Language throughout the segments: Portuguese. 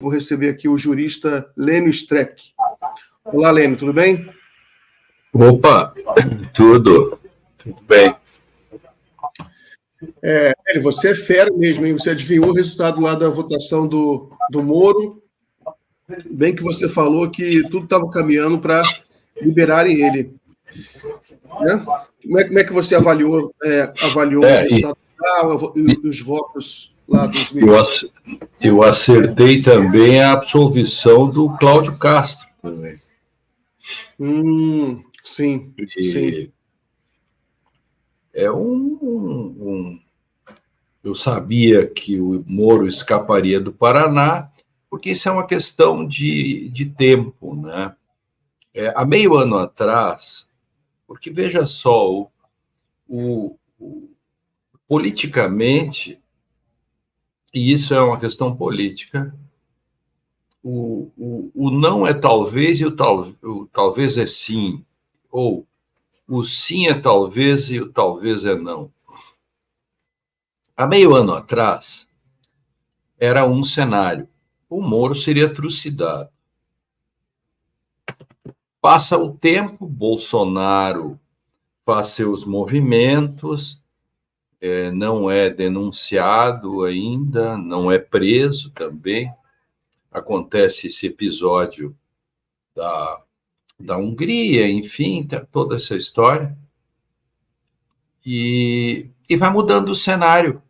Vou receber aqui o jurista Lênio Streck. Olá, Lênio, tudo bem? Opa, tudo bem. Lênio, você é fera mesmo, hein? Você adivinhou o resultado lá da votação do Moro. Bem que você falou que tudo estava caminhando para liberarem ele. Né? Como é que você avaliou o resultado e os votos lá dos ministros? Eu acertei também a absolvição do Cláudio Castro também. Sim. Eu sabia que o Moro escaparia do Paraná, porque isso é uma questão de tempo, né? Há meio ano atrás, porque veja só, politicamente, e isso é uma questão política, o não é talvez e o talvez é sim, ou o sim é talvez e o talvez é não. Há meio ano atrás, era um cenário. O Moro seria trucidado. Passa o tempo, Bolsonaro faz seus movimentos, não é denunciado ainda, não é preso também. Acontece esse episódio da Hungria, enfim, toda essa história. E vai mudando o cenário.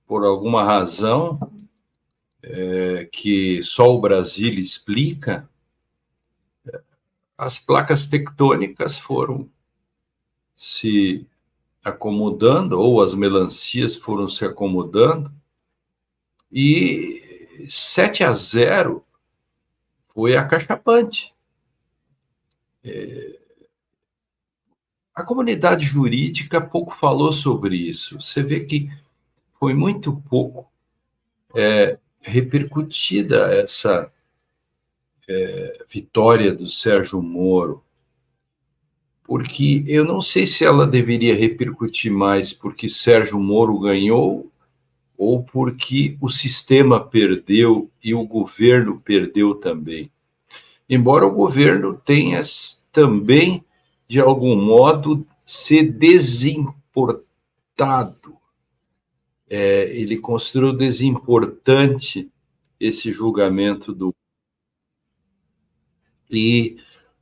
Por alguma razão que só o Brasil explica, as placas tectônicas foram se acomodando, ou as melancias foram se acomodando, e 7-0 foi acachapante. A comunidade jurídica pouco falou sobre isso. Você vê que foi muito pouco repercutida essa vitória do Sérgio Moro, porque eu não sei se ela deveria repercutir mais porque Sérgio Moro ganhou ou porque o sistema perdeu e o governo perdeu também. Embora o governo tenha também, de algum modo, se desimportado. Ele considerou desimportante esse julgamento E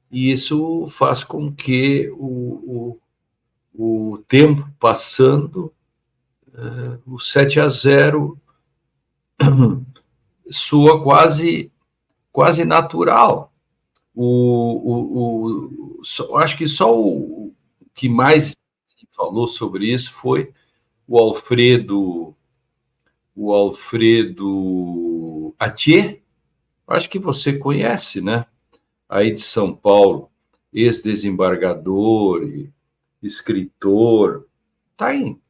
isso faz com que o tempo passando, o 7-0 soa quase natural. Acho que só o que mais se falou sobre isso foi o Alfredo Atier, acho que você conhece, né? Aí de São Paulo, ex-desembargador, escritor,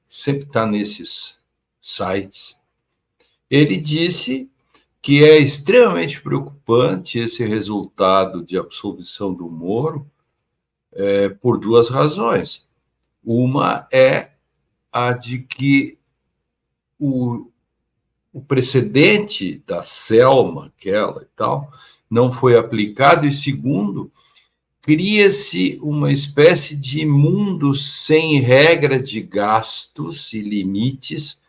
sempre está nesses sites. Ele disse que é extremamente preocupante esse resultado de absolvição do Moro por duas razões. Uma é a de que o precedente da Selma, aquela e tal, não foi aplicado, e segundo, cria-se uma espécie de mundo sem regra de gastos e limites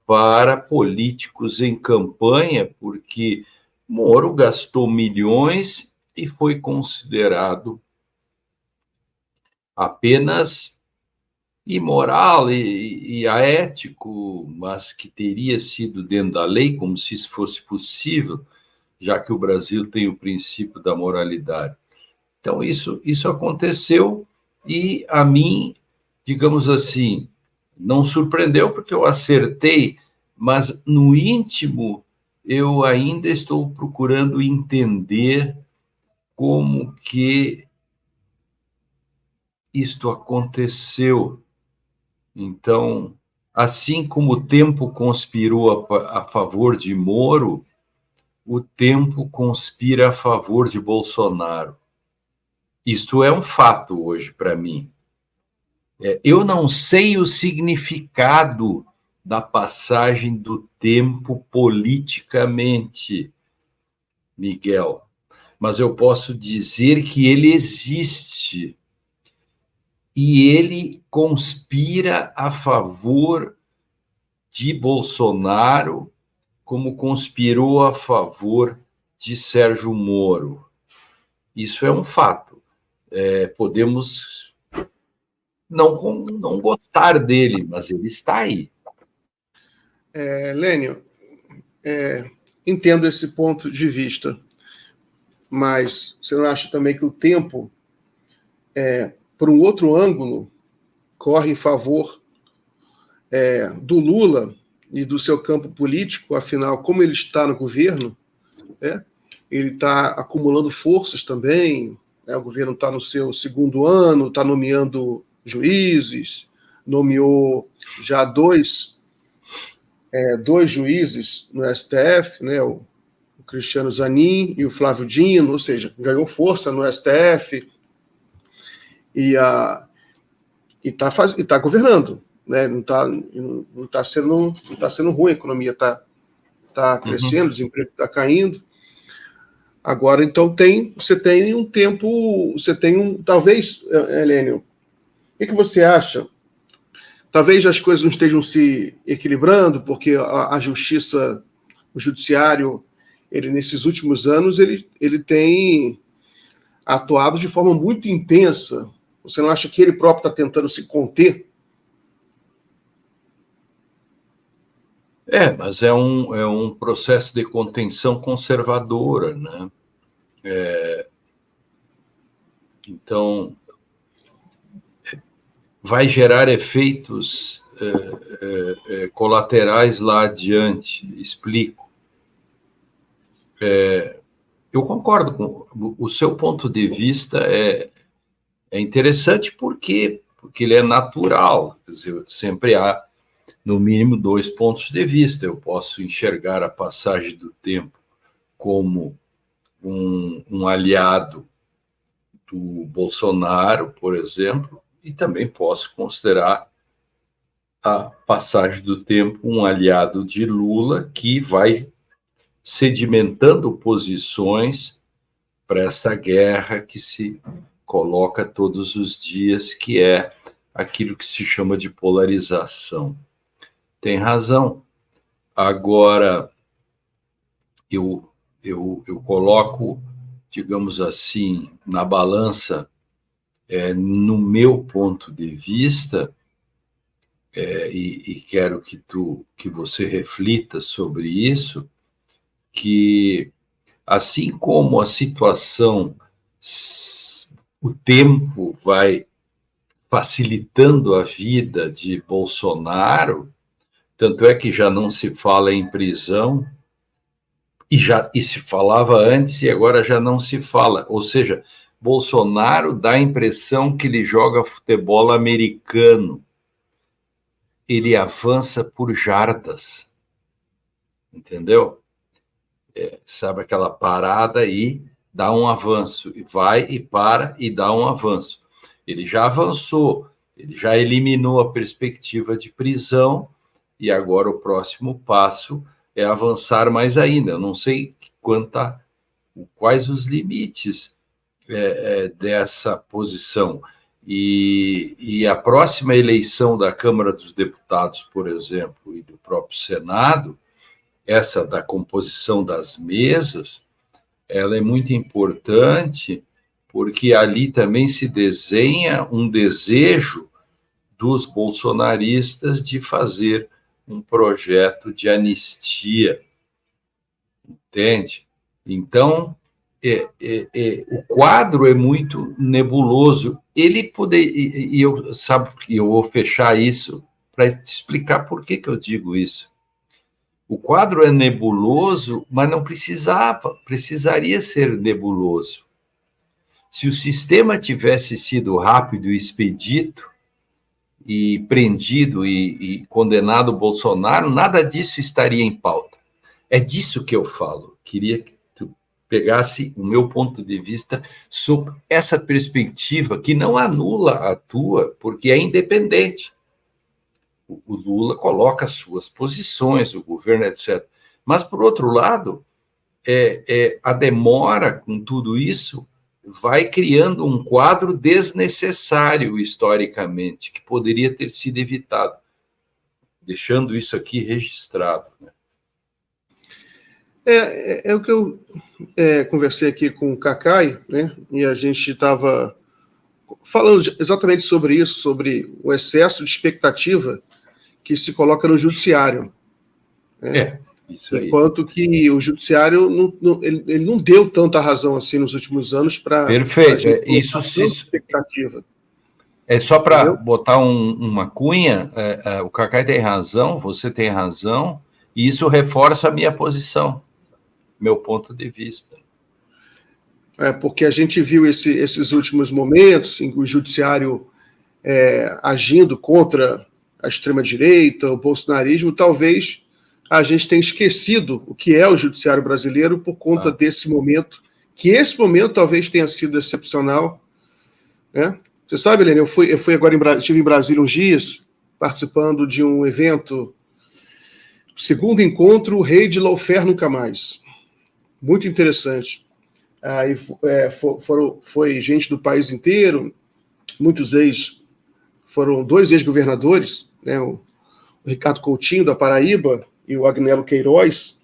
para políticos em campanha, porque Moro gastou milhões e foi considerado apenas imoral e aético, mas que teria sido dentro da lei, como se isso fosse possível, já que o Brasil tem o princípio da moralidade. Então, isso aconteceu e a mim, digamos assim, não surpreendeu porque eu acertei, mas no íntimo eu ainda estou procurando entender como que isto aconteceu. Então, assim como o tempo conspirou a favor de Moro, o tempo conspira a favor de Bolsonaro. Isto é um fato hoje para mim. Eu não sei o significado da passagem do tempo politicamente, Miguel, mas eu posso dizer que ele existe e ele conspira a favor de Bolsonaro, como conspirou a favor de Sérgio Moro. Isso é um fato. Podemos não gostar dele, mas ele está aí. Lênio, entendo esse ponto de vista, mas você não acha também que o tempo, por um outro ângulo, corre em favor do Lula e do seu campo político? Afinal, como ele está no governo, ele está acumulando forças também, o governo está no seu segundo ano, está nomeando juízes, nomeou já dois juízes no STF, o Cristiano Zanin e o Flávio Dino, ou seja, ganhou força no STF e está governando, não está sendo ruim, a economia está crescendo, o desemprego está caindo. Agora, então, você tem um tempo, talvez, Helênio, o que você acha? Talvez as coisas não estejam se equilibrando, porque a justiça, o judiciário, ele nesses últimos anos, ele tem atuado de forma muito intensa. Você não acha que ele próprio está tentando se conter? Mas é um processo de contenção conservadora, né? Então, vai gerar efeitos colaterais lá adiante. Explico. Eu concordo com o seu ponto de vista, é interessante porque ele é natural. Quer dizer, sempre há, no mínimo, dois pontos de vista. Eu posso enxergar a passagem do tempo como um aliado do Bolsonaro, por exemplo, e também posso considerar a passagem do tempo um aliado de Lula, que vai sedimentando posições para essa guerra que se coloca todos os dias, que é aquilo que se chama de polarização. Tem razão. Agora, eu coloco, digamos assim, na balança, no meu ponto de vista, e quero que você reflita sobre isso, que assim como a situação, o tempo vai facilitando a vida de Bolsonaro, tanto é que já não se fala em prisão, e se falava antes e agora já não se fala. Ou seja, Bolsonaro dá a impressão que ele joga futebol americano. Ele avança por jardas. Entendeu? Sabe aquela parada e dá um avanço. E vai e para e dá um avanço. Ele já avançou, ele já eliminou a perspectiva de prisão e agora o próximo passo é avançar mais ainda. Eu não sei quais os limites dessa posição. E a próxima eleição da Câmara dos Deputados, por exemplo, e do próprio Senado, essa da composição das mesas, ela é muito importante, porque ali também se desenha um desejo dos bolsonaristas de fazer um projeto de anistia, entende? Então, o quadro é muito nebuloso. Ele eu vou fechar isso para te explicar por que eu digo isso. O quadro é nebuloso, mas não precisaria ser nebuloso. Se o sistema tivesse sido rápido e expedito, e prendido e condenado o Bolsonaro, nada disso estaria em pauta. É disso que eu falo. Queria que tu pegasse o meu ponto de vista sobre essa perspectiva, que não anula a tua, porque é independente. O Lula coloca suas posições, o governo, etc. Mas, por outro lado, a demora com tudo isso vai criando um quadro desnecessário historicamente, que poderia ter sido evitado, deixando isso aqui registrado. Né? É o que eu conversei aqui com o Cacai, né? E a gente estava falando exatamente sobre isso, sobre o excesso de expectativa que se coloca no judiciário. Né? Isso aí. Enquanto que o judiciário ele não deu tanta razão assim nos últimos anos para. Perfeito. Isso expectativa. Só para botar uma cunha, o Cacai tem razão, você tem razão, e isso reforça a minha posição, meu ponto de vista. Porque a gente viu esses últimos momentos em que o judiciário agindo contra a extrema-direita, o bolsonarismo, talvez a gente tenha esquecido o que é o judiciário brasileiro por conta desse momento, que esse momento talvez tenha sido excepcional. Né? Você sabe, Helene, eu fui agora estive em Brasília uns dias, participando de um evento, segundo encontro, Rei de Lawfare Nunca Mais. Muito interessante. Aí foi gente do país inteiro, foram 2 ex-governadores, né, o Ricardo Coutinho, da Paraíba, e o Agnello Queiroz.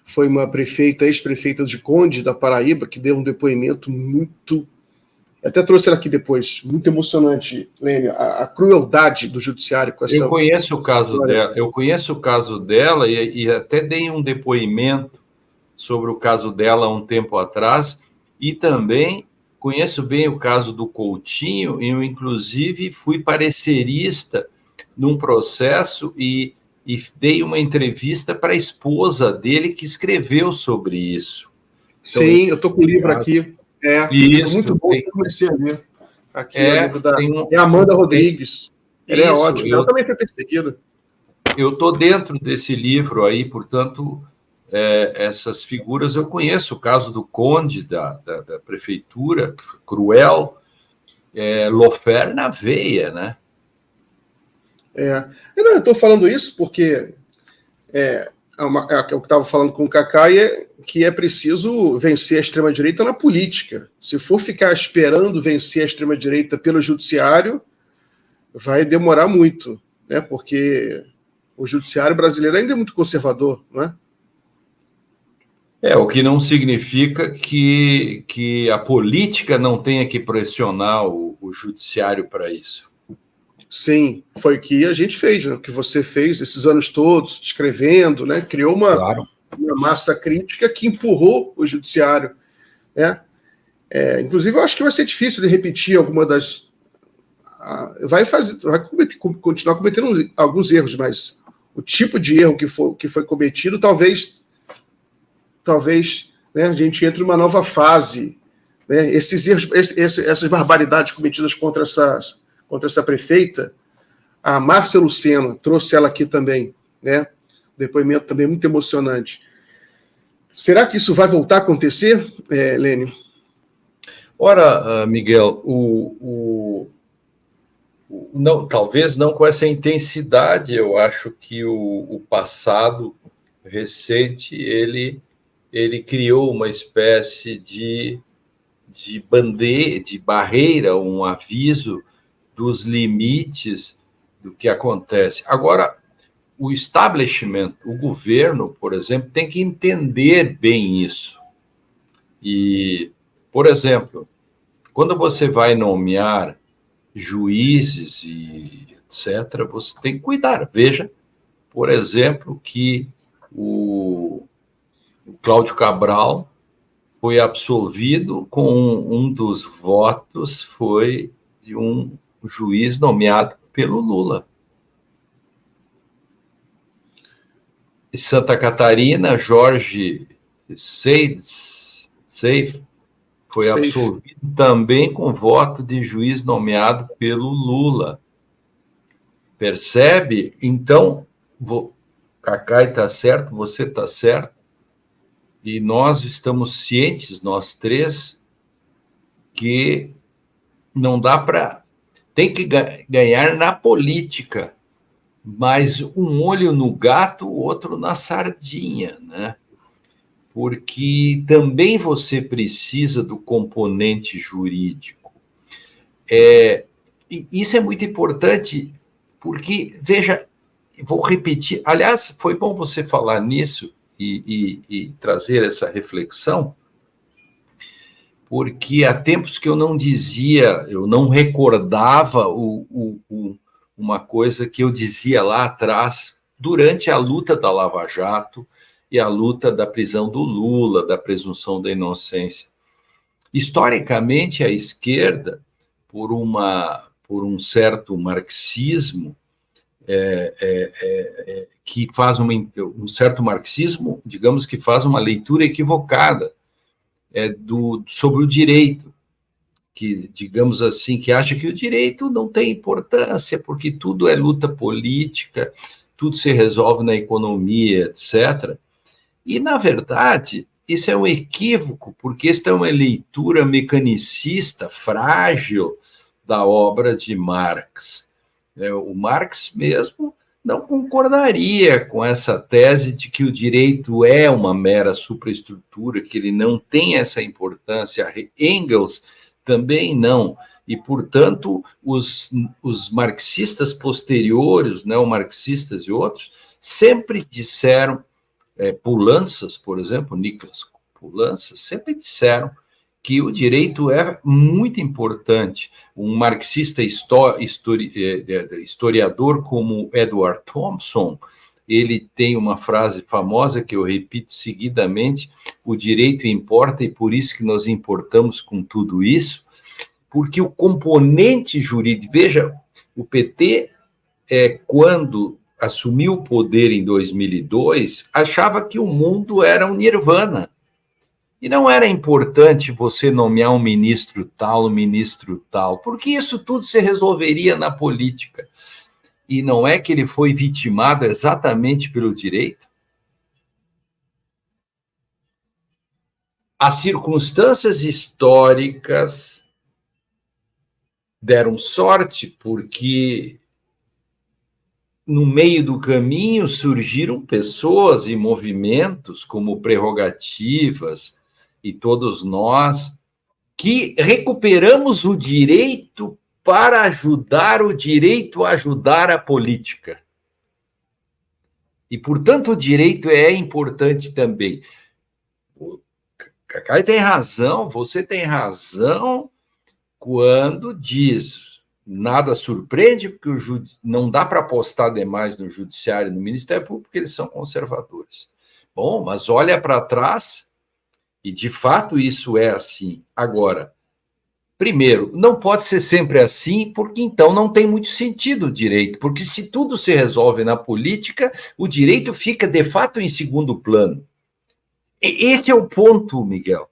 Foi uma ex-prefeita de Conde, da Paraíba, que deu um depoimento muito... Até trouxe ela aqui depois, muito emocionante, Lênio, a crueldade do judiciário com essa... Eu conheço o caso dela e até dei um depoimento sobre o caso dela há um tempo atrás, e também conheço bem o caso do Coutinho, e eu, inclusive, fui parecerista num processo e dei uma entrevista para a esposa dele, que escreveu sobre isso. Então, sim, eu estou com o livro aqui. Isso, muito bom, eu comecei a ver. Aqui o livro da Amanda Rodrigues. Ela é ótima, ela também foi perseguida. Eu estou dentro desse livro aí, portanto, essas figuras eu conheço. O caso do Conde, da prefeitura, que foi cruel, Lawfare na veia, né? Eu estou falando isso porque eu estava falando com o Cacai, que é preciso vencer a extrema-direita na política. Se for ficar esperando vencer a extrema-direita pelo judiciário, vai demorar muito, né? Porque o judiciário brasileiro ainda é muito conservador, não é? O que não significa que a política não tenha que pressionar o judiciário para isso. Sim, foi o que a gente fez, né? O que você fez esses anos todos, escrevendo, né? Criou uma massa crítica que empurrou o judiciário. Né? Inclusive, eu acho que vai ser difícil de repetir alguma das... Vai continuar cometendo alguns erros, mas o tipo de erro que foi cometido, talvez né, a gente entre numa nova fase. Né? Esses erros, essas barbaridades cometidas contra essa prefeita, a Márcia Lucena, trouxe ela aqui também, né? Depoimento também muito emocionante. Será que isso vai voltar a acontecer, Lênio? Ora, Miguel, não, talvez não com essa intensidade. Eu acho que o passado recente ele criou uma espécie de barreira, um aviso dos limites do que acontece. Agora, o establishment, o governo, por exemplo, tem que entender bem isso. E, por exemplo, quando você vai nomear juízes e etc., você tem que cuidar. Veja, por exemplo, que o Cláudio Cabral foi absolvido com um dos votos foi de um juiz nomeado pelo Lula. Em Santa Catarina, Jorge Seif foi absolvido também com voto de juiz nomeado pelo Lula. Percebe? Então, Cacai está certo, você está certo, e nós estamos cientes, nós três, que não dá para... Tem que ganhar na política, mas um olho no gato, outro na sardinha, né? Porque também você precisa do componente jurídico. Isso é muito importante, porque, veja, vou repetir, aliás, foi bom você falar nisso e trazer essa reflexão, porque há tempos que eu não dizia, eu não recordava uma coisa que eu dizia lá atrás, durante a luta da Lava Jato e a luta da prisão do Lula, da presunção da inocência. Historicamente, a esquerda, por um certo marxismo, que faz um certo marxismo, digamos que faz uma leitura equivocada sobre o direito, que, digamos assim, que acha que o direito não tem importância, porque tudo é luta política, tudo se resolve na economia, etc. E, na verdade, isso é um equívoco, porque esta é uma leitura mecanicista, frágil, da obra de Marx. O Marx mesmo não concordaria com essa tese de que o direito é uma mera superestrutura, que ele não tem essa importância. Engels também não. E, portanto, os marxistas posteriores, neomarxistas e outros, sempre disseram, Poulantzas, por exemplo, Nicolas Poulantzas, sempre disseram que o direito é muito importante. Um marxista historiador como Edward Thompson, ele tem uma frase famosa que eu repito seguidamente: o direito importa e por isso que nós importamos com tudo isso, porque o componente jurídico... Veja, o PT, quando assumiu o poder em 2002, achava que o mundo era um nirvana. E não era importante você nomear um ministro tal, porque isso tudo se resolveria na política. E não é que ele foi vitimado exatamente pelo direito? As circunstâncias históricas deram sorte, porque no meio do caminho surgiram pessoas e movimentos como Prerrogativas e todos nós que recuperamos o direito para ajudar o direito a ajudar a política. E, portanto, o direito é importante também. O Cacai tem razão, você tem razão quando diz: nada surpreende, porque não dá para apostar demais no judiciário e no Ministério Público, porque eles são conservadores. Bom, mas olha para trás, e de fato isso é assim. Agora, primeiro, não pode ser sempre assim, porque então não tem muito sentido o direito, porque se tudo se resolve na política, o direito fica de fato em segundo plano. Esse é o ponto, Miguel.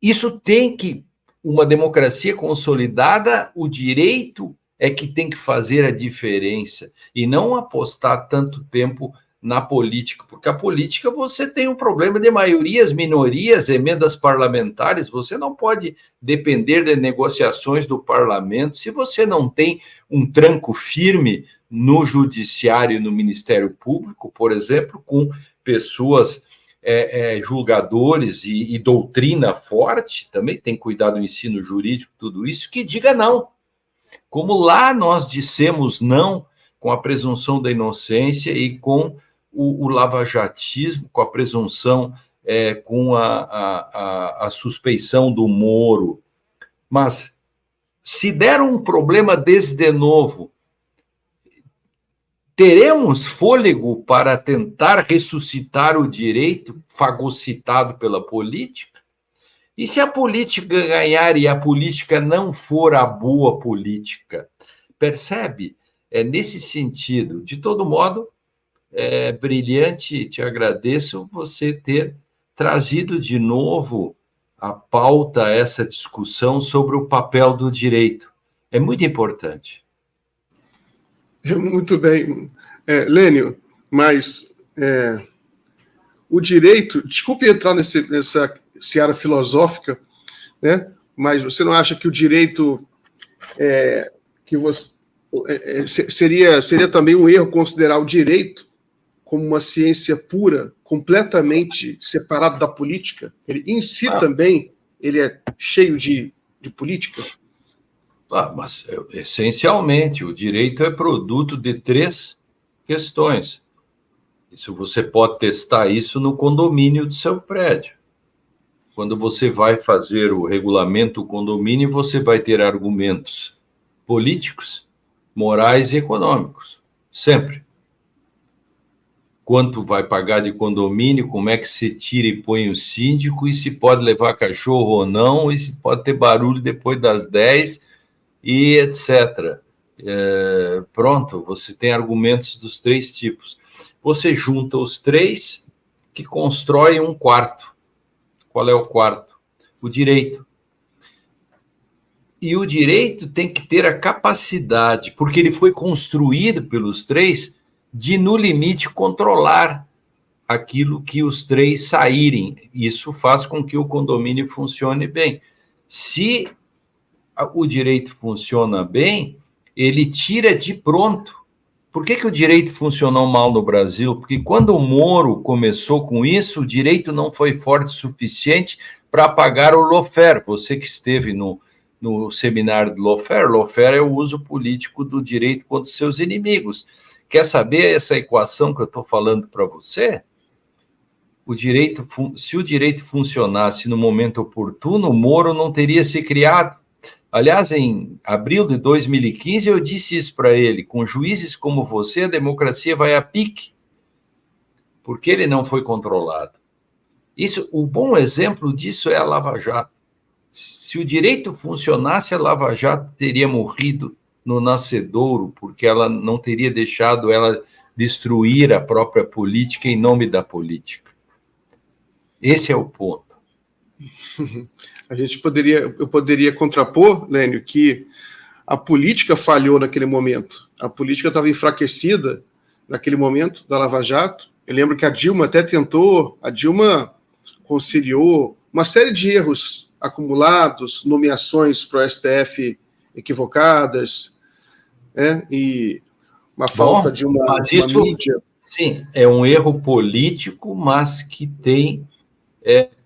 Isso tem que... Uma democracia consolidada, o direito é que tem que fazer a diferença e não apostar tanto tempo na política, porque a política você tem um problema de maiorias, minorias, emendas parlamentares, você não pode depender de negociações do parlamento se você não tem um tranco firme no judiciário e no Ministério Público, por exemplo, com pessoas... julgadores e doutrina forte, também tem cuidado do ensino jurídico, tudo isso, que diga não. Como lá nós dissemos não com a presunção da inocência e com o lavajatismo, com a presunção, com a suspeição do Moro. Mas se der um problema desse de novo, teremos fôlego para tentar ressuscitar o direito fagocitado pela política? E se a política ganhar e a política não for a boa política? Percebe? É nesse sentido. De todo modo, é brilhante, te agradeço você ter trazido de novo à pauta essa discussão sobre o papel do direito. É muito importante. Muito bem. Lênio, mas o direito... Desculpe entrar nessa seara filosófica, né? Mas você não acha que o direito... que você... seria também um erro considerar o direito como uma ciência pura, completamente separado da política? Ele em si também ele é cheio de política? Mas, essencialmente, o direito é produto de 3 questões. Isso você pode testar isso no condomínio do seu prédio. Quando você vai fazer o regulamento do condomínio, você vai ter argumentos políticos, morais e econômicos. Sempre. Quanto vai pagar de condomínio, como é que se tira e põe o síndico, e se pode levar cachorro ou não, e se pode ter barulho depois das 10, e etc. Pronto, você tem argumentos dos 3 tipos. Você junta os 3 que constroem um quarto. Qual é o quarto? O direito. E o direito tem que ter a capacidade, porque ele foi construído pelos 3, de, no limite, controlar aquilo que os 3 saírem. Isso faz com que o condomínio funcione bem. Se o direito funciona bem, ele tira de pronto. Por que o direito funcionou mal no Brasil? Porque quando o Moro começou com isso, o direito não foi forte o suficiente para apagar o lawfare. Você que esteve no seminário do lawfare é o uso político do direito contra seus inimigos. Quer saber essa equação que eu estou falando para você? Se o direito funcionasse no momento oportuno, o Moro não teria se criado. Aliás, em abril de 2015, eu disse isso para ele: com juízes como você, a democracia vai a pique, porque ele não foi controlado. O bom exemplo disso é a Lava Jato. Se o direito funcionasse, a Lava Jato teria morrido no nascedouro, porque ela não teria deixado ela destruir a própria política em nome da política. Esse é o ponto. Eu poderia contrapor, Lênio, que a política falhou naquele momento. A política estava enfraquecida naquele momento da Lava Jato. Eu lembro que a Dilma conciliou uma série de erros acumulados, nomeações para o STF equivocadas, e uma falta de uma mídia. Sim, é um erro político, mas que tem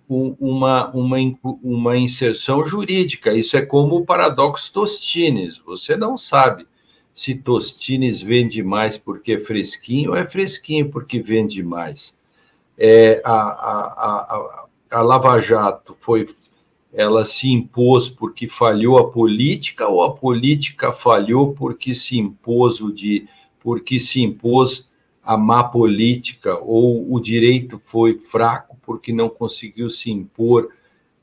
uma inserção jurídica. Isso é como o paradoxo Tostines. Você não sabe se Tostines vende mais porque é fresquinho ou é fresquinho porque vende mais. A Lava Jato ela se impôs porque falhou a política, ou a política falhou porque se impôs a má política, ou o direito foi fraco porque não conseguiu se impor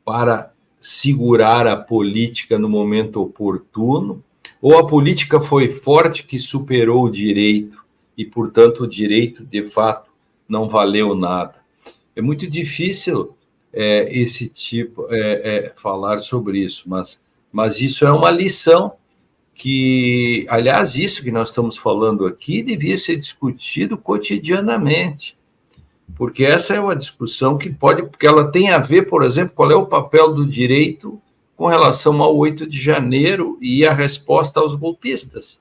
para segurar a política no momento oportuno, ou a política foi forte que superou o direito e, portanto, o direito, de fato, não valeu nada. É muito difícil esse tipo falar sobre isso, mas isso é uma lição que, aliás, isso que nós estamos falando aqui devia ser discutido cotidianamente, porque essa é uma discussão porque ela tem a ver, por exemplo, qual é o papel do direito com relação ao 8 de janeiro e a resposta aos golpistas.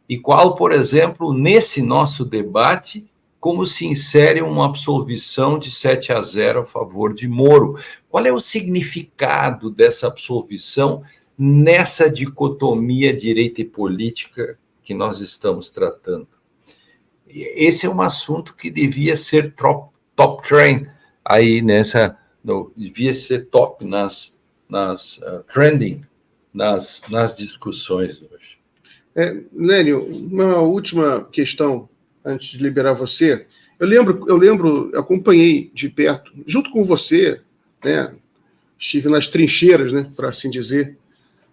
E qual, por exemplo, nesse nosso debate, como se insere uma absolvição de 7-0 a favor de Moro. Qual é o significado dessa absolvição nessa dicotomia direita e política que nós estamos tratando? Esse é um assunto que devia ser top trend aí devia ser top nas trending nas discussões hoje. Lênio, uma última questão antes de liberar você. Eu acompanhei de perto, junto com você, estive nas trincheiras, por assim dizer,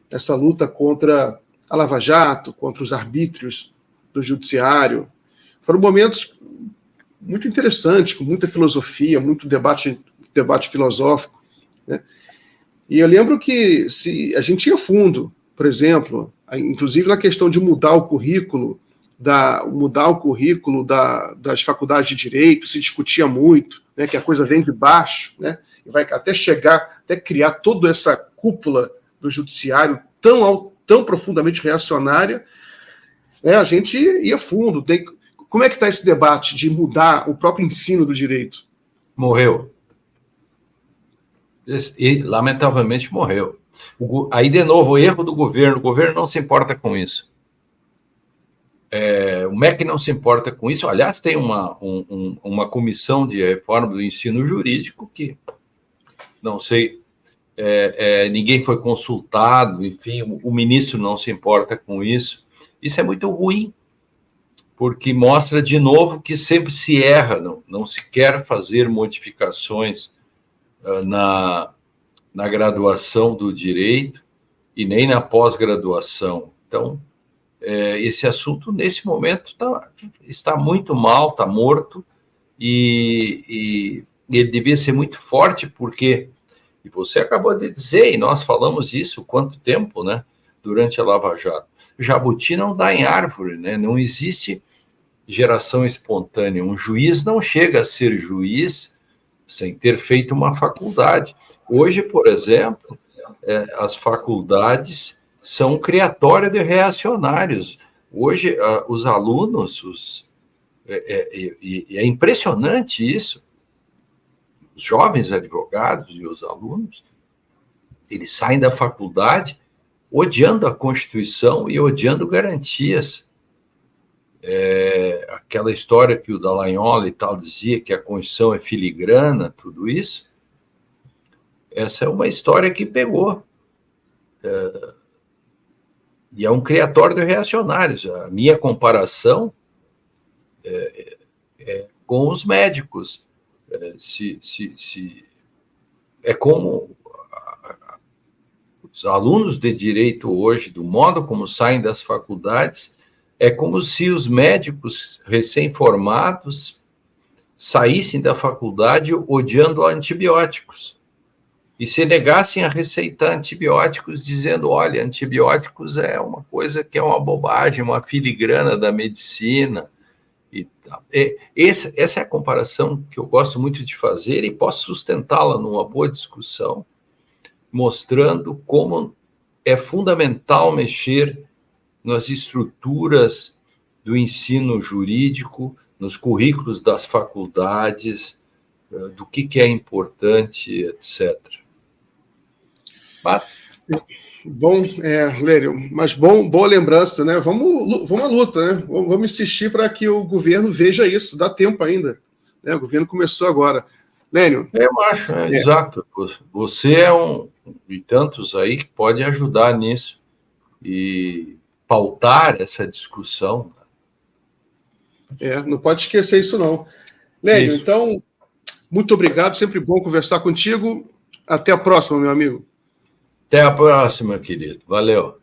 essa luta contra a Lava Jato, contra os arbítrios do judiciário. Foram momentos muito interessantes, com muita filosofia, muito debate filosófico. E eu lembro que se a gente ia fundo, por exemplo, inclusive na questão de mudar o currículo das faculdades de direito, se discutia muito, que a coisa vem de baixo, e vai até criar toda essa cúpula do judiciário tão tão profundamente reacionária, né, a gente ia fundo. Como é que está esse debate de mudar o próprio ensino do direito? Morreu. E, lamentavelmente, morreu. Aí, de novo, o erro do governo. O governo não se importa com isso. O MEC não se importa com isso. Aliás, tem uma comissão de reforma do ensino jurídico que, não sei, ninguém foi consultado, enfim, o ministro não se importa com isso. Isso é muito ruim, porque mostra de novo que sempre se erra, não se quer fazer modificações na graduação do direito e nem na pós-graduação. Então, esse assunto, nesse momento, está muito mal, está morto, e ele devia ser muito forte, porque, e você acabou de dizer, e nós falamos isso quanto tempo, né, durante a Lava Jato, jabuti não dá em árvore, né, não existe geração espontânea, um juiz não chega a ser juiz sem ter feito uma faculdade. Hoje, por exemplo, as faculdades são um criatório de reacionários. Hoje, os alunos, é impressionante isso, os jovens advogados e os alunos, eles saem da faculdade odiando a Constituição e odiando garantias. Aquela história que o Dallagnol e tal dizia que a Constituição é filigrana, tudo isso, essa é uma história que pegou. E é um criatório de reacionários. A minha comparação é com os médicos. É como os alunos de direito hoje, do modo como saem das faculdades, é como se os médicos recém-formados saíssem da faculdade odiando antibióticos e se negassem a receitar antibióticos, dizendo, olha, antibióticos é uma coisa que é uma bobagem, uma filigrana da medicina. E tal. Essa é a comparação que eu gosto muito de fazer e posso sustentá-la numa boa discussão, mostrando como é fundamental mexer nas estruturas do ensino jurídico, nos currículos das faculdades, do que é importante, etc. Mas... Bom, Lênio, mas boa lembrança, né? Vamos à luta, né? Vamos insistir para que o governo veja isso, dá tempo ainda. Né? O governo começou agora. Lênio. Eu acho, exato. Você é um de tantos aí que pode ajudar nisso e pautar essa discussão. Não pode esquecer isso, não. Lênio, então, muito obrigado, sempre bom conversar contigo. Até a próxima, meu amigo. Até a próxima, querido. Valeu.